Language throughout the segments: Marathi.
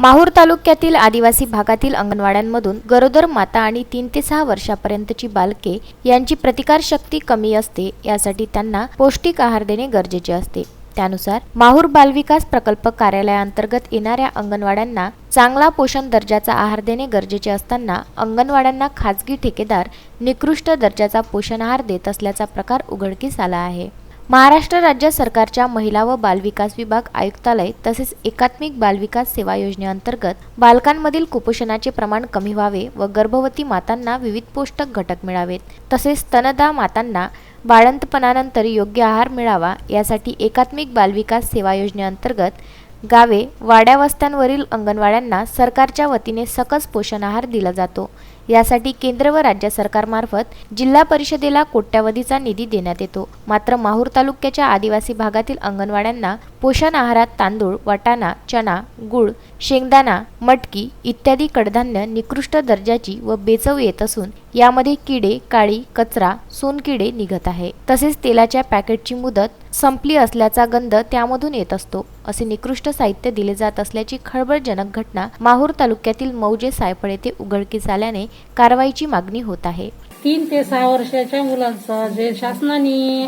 माहूर तालुक्यातील आदिवासी भागातील अंगणवाड्यांमधून गरोदर माता आणि 3 ते 6 वर्षापर्यंतची बालके यांची प्रतिकारशक्ती कमी असते, यासाठी त्यांना पौष्टिक आहार देणे गरजेचे असते। त्यानुसार माहूर बालविकास प्रकल्प कार्यालयाअंतर्गत येणाऱ्या अंगणवाड्यांना चांगला पोषण दर्जाचा आहार देणे गरजेचे असताना अंगणवाड्यांना खाजगी ठेकेदार निकृष्ट दर्जाचा पोषण आहार देत असल्याचा प्रकार उघडकीस आला आहे। महाराष्ट्र राज्य सरकारच्या महिला व बालविकास विभाग आयुक्तालय तसेच एकात्मिक बालविकास सेवा योजनेअंतर्गत बालकांमधील कुपोषणाचे प्रमाण कमी व्हावे व गर्भवती मातांना विविध पोषक घटक मिळावेत, तसेच स्तनदा मातांना बाळंतपणानंतर योग्य आहार मिळावा यासाठी एकात्मिक बालविकास सेवा योजनेअंतर्गत गावे वाड्या वस्त्यांवरील अंगणवाड्यांना सरकारच्या वतीने सकस पोषण आहार दिला जातो। यासाठी केंद्र व राज्य सरकारमार्फत जिल्हा परिषदेला कोट्यावधीचा निधी देण्यात येतो। मात्र माहूर तालुक्याच्या आदिवासी भागातील अंगणवाड्यांना पोषण आहारात तांदूळ, वाटाणा, चना, गूळ, शेंगदाणा, मटकी इत्यादी कडधान्य निकृष्ट दर्जाची व बेचव येत असून यामध्ये किडे, काळी, कचरा, सोनकिडे निघत आहे। तसेच तेलाच्या पॅकेटची मुदत संपली असल्याचा गंध त्यामधून येत असतो। असे निकृष्ट साहित्य दिले जात असल्याची खळबळजनक घटना माहूर तालुक्यातील मौजे सायफळ येथे उघडकीस आल्याने कारवाईची मागणी होत आहे। 3 ते 6 वर्षाच्या मुलांचा जे शासनाने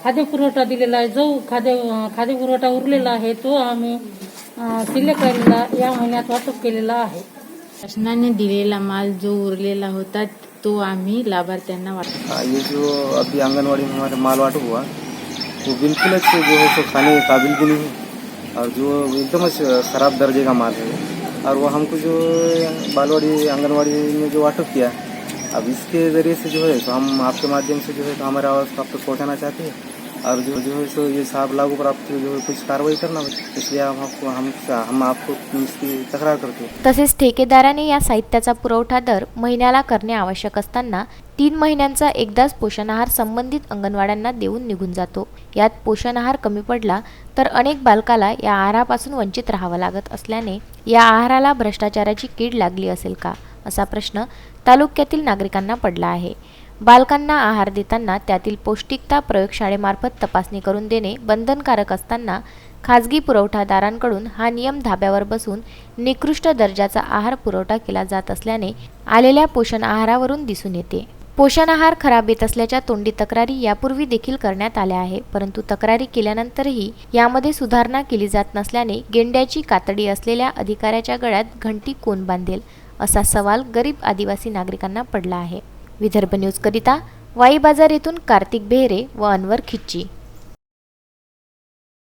खाद्यपुरवठा दिलेला आहे, जो खाद्यपुरवठा उरलेला आहे तो आम्ही सिलेक्टला या महिन्यात वाटप केलेला आहे। शासनाने दिलेला माल जो उरलेला होता तो आम्ही लाभार्थ्यांना वाटतो। ये जो अभी आंगनवाड़ी में हमारा माल वाटप हुआ वो बिल्कुल जो है तो खाने काबिल भी नहीं है और जो एकदम खराब दर्जे का माल है। और वो हमको जो बालवाड़ी आंगनवाड़ी में जो वाटप किया, अब इसके ज़रिए से जो है तो हम आपके माध्यम से जो है तो हमारे आवाज़ आप तक पहुँचाना चाहते हैं और जो है सो ये साहब लागू प्राप्त जो है कुछ कार्रवाई करना, इसलिए हम आपको इसकी तक्रार करते हैं। तसेच ठेकेदाराने या साहित्याचा पुरवठा दर महिन्याला करणे आवश्यक असताना 3 महिन्यांचा एकदाच पोषण आहार संबंधित अंगणवाड्यांना देऊन निघून जातो। यात पोषण आहार कमी पडला तर अनेक बालकाला या आहारापासून वंचित राहावं लागत असल्याने या आहाराला भ्रष्टाचाराची कीड लागली असेल का, असा प्रश्न तालुक्यातील नागरिकांना पडला आहे। बालकांना आहार देताना त्यातील पौष्टिकता प्रयोगशाळेमार्फत तपासणी करून देणे बंधनकारक असताना खाजगी पुरवठादारांकडून हा नियम धाब्यावर बसून निकृष्ट दर्जाचा आहार पुरवठा केला जात असल्याने आलेल्या पोषण आहारावरून दिसून येते। पोषण आहार खराब येत असल्याच्या तोंडी तक्रारी यापूर्वी देखील करण्यात आल्या आहे, परंतु तक्रारी केल्यानंतरही यामध्ये सुधारणा केली जात नसल्याने गेंड्याची कातडी असलेल्या अधिकाऱ्याच्या गळ्यात घंटी कोण बांधेल, असा सवाल गरीब आदिवासी नागरिकांना पडला आहे। विदर्भ न्यूज करिता वाई बाजार येथून कार्तिक बेहरे व अनवर खिच्ची।